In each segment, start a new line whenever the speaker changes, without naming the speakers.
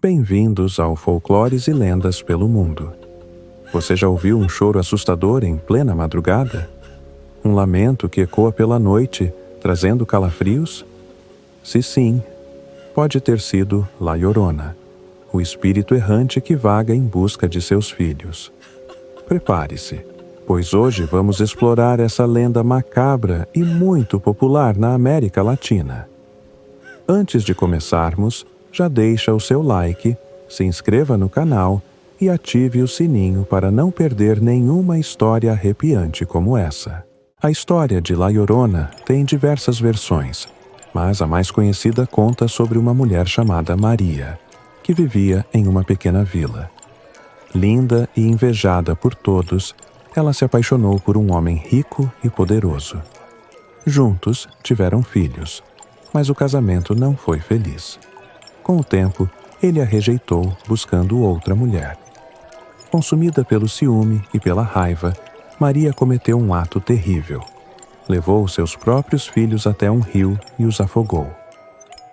Bem-vindos ao Folclores e Lendas pelo Mundo. Você já ouviu um choro assustador em plena madrugada? Um lamento que ecoa pela noite, trazendo calafrios? Se sim, pode ter sido La Llorona, o espírito errante que vaga em busca de seus filhos. Prepare-se, pois hoje vamos explorar essa lenda macabra e muito popular na América Latina. Antes de começarmos, já deixa o seu like, se inscreva no canal e ative o sininho para não perder nenhuma história arrepiante como essa. A história de La Llorona tem diversas versões, mas a mais conhecida conta sobre uma mulher chamada Maria, que vivia em uma pequena vila. Linda e invejada por todos, ela se apaixonou por um homem rico e poderoso. Juntos tiveram filhos, mas o casamento não foi feliz. Com o tempo, ele a rejeitou, buscando outra mulher. Consumida pelo ciúme e pela raiva, Maria cometeu um ato terrível. Levou seus próprios filhos até um rio e os afogou.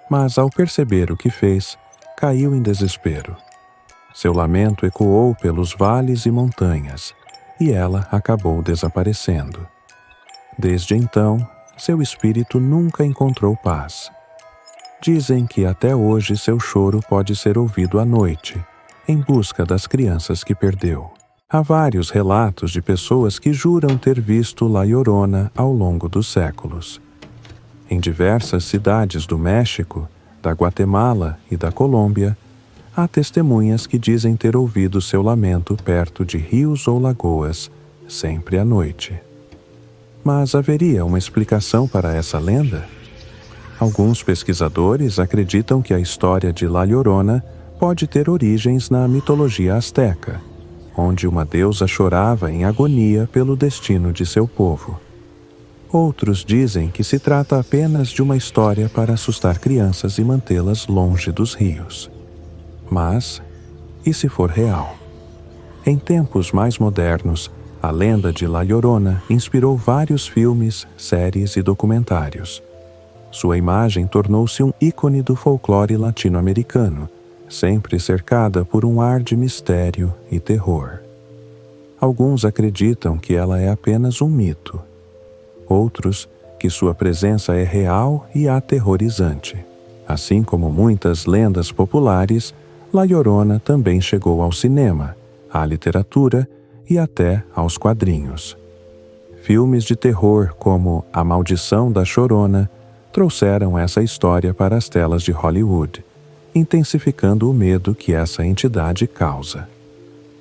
Mas, ao perceber o que fez, caiu em desespero. Seu lamento ecoou pelos vales e montanhas, e ela acabou desaparecendo. Desde então, seu espírito nunca encontrou paz. Dizem que até hoje seu choro pode ser ouvido à noite, em busca das crianças que perdeu. Há vários relatos de pessoas que juram ter visto La Llorona ao longo dos séculos. Em diversas cidades do México, da Guatemala e da Colômbia, há testemunhas que dizem ter ouvido seu lamento perto de rios ou lagoas, sempre à noite. Mas haveria uma explicação para essa lenda? Alguns pesquisadores acreditam que a história de La Llorona pode ter origens na mitologia asteca, onde uma deusa chorava em agonia pelo destino de seu povo. Outros dizem que se trata apenas de uma história para assustar crianças e mantê-las longe dos rios. Mas, e se for real? Em tempos mais modernos, a lenda de La Llorona inspirou vários filmes, séries e documentários. Sua imagem tornou-se um ícone do folclore latino-americano, sempre cercada por um ar de mistério e terror. Alguns acreditam que ela é apenas um mito. Outros, que sua presença é real e aterrorizante. Assim como muitas lendas populares, La Llorona também chegou ao cinema, à literatura e até aos quadrinhos. Filmes de terror como A Maldição da Chorona trouxeram essa história para as telas de Hollywood, intensificando o medo que essa entidade causa.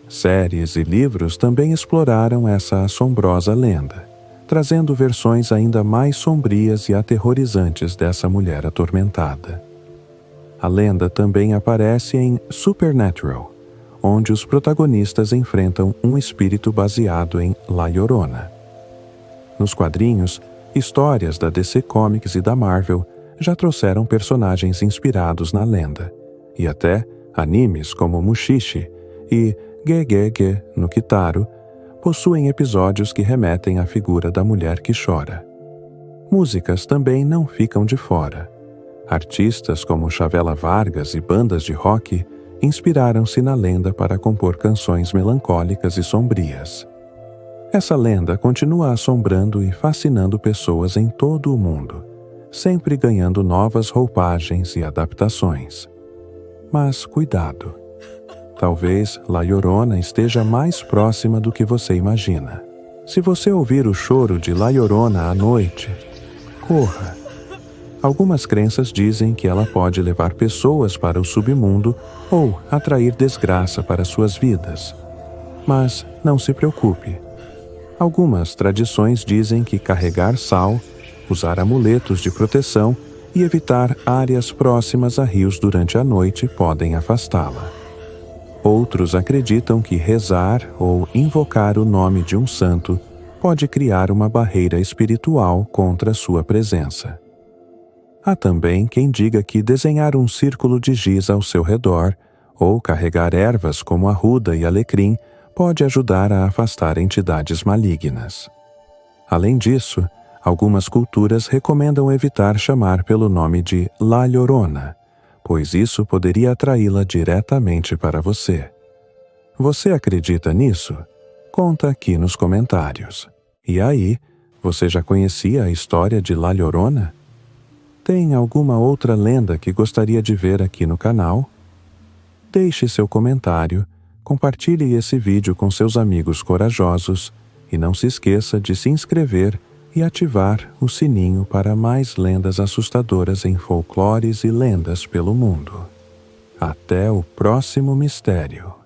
Séries e livros também exploraram essa assombrosa lenda, trazendo versões ainda mais sombrias e aterrorizantes dessa mulher atormentada. A lenda também aparece em Supernatural, onde os protagonistas enfrentam um espírito baseado em La Llorona. Nos quadrinhos, histórias da DC Comics e da Marvel já trouxeram personagens inspirados na lenda, e até animes como Mushishi e Gegege no Kitaro possuem episódios que remetem à figura da mulher que chora. Músicas também não ficam de fora. Artistas como Chavela Vargas e bandas de rock inspiraram-se na lenda para compor canções melancólicas e sombrias. Essa lenda continua assombrando e fascinando pessoas em todo o mundo, sempre ganhando novas roupagens e adaptações. Mas cuidado! Talvez La Llorona esteja mais próxima do que você imagina. Se você ouvir o choro de La Llorona à noite, corra! Algumas crenças dizem que ela pode levar pessoas para o submundo ou atrair desgraça para suas vidas. Mas não se preocupe. Algumas tradições dizem que carregar sal, usar amuletos de proteção e evitar áreas próximas a rios durante a noite podem afastá-la. Outros acreditam que rezar ou invocar o nome de um santo pode criar uma barreira espiritual contra sua presença. Há também quem diga que desenhar um círculo de giz ao seu redor ou carregar ervas como arruda e alecrim pode ajudar a afastar entidades malignas. Além disso, algumas culturas recomendam evitar chamar pelo nome de La Llorona, pois isso poderia atraí-la diretamente para você. Você acredita nisso? Conta aqui nos comentários. E aí, você já conhecia a história de La Llorona? Tem alguma outra lenda que gostaria de ver aqui no canal? Deixe seu comentário, compartilhe esse vídeo com seus amigos corajosos e não se esqueça de se inscrever e ativar o sininho para mais lendas assustadoras em folclores e lendas pelo mundo. Até o próximo mistério.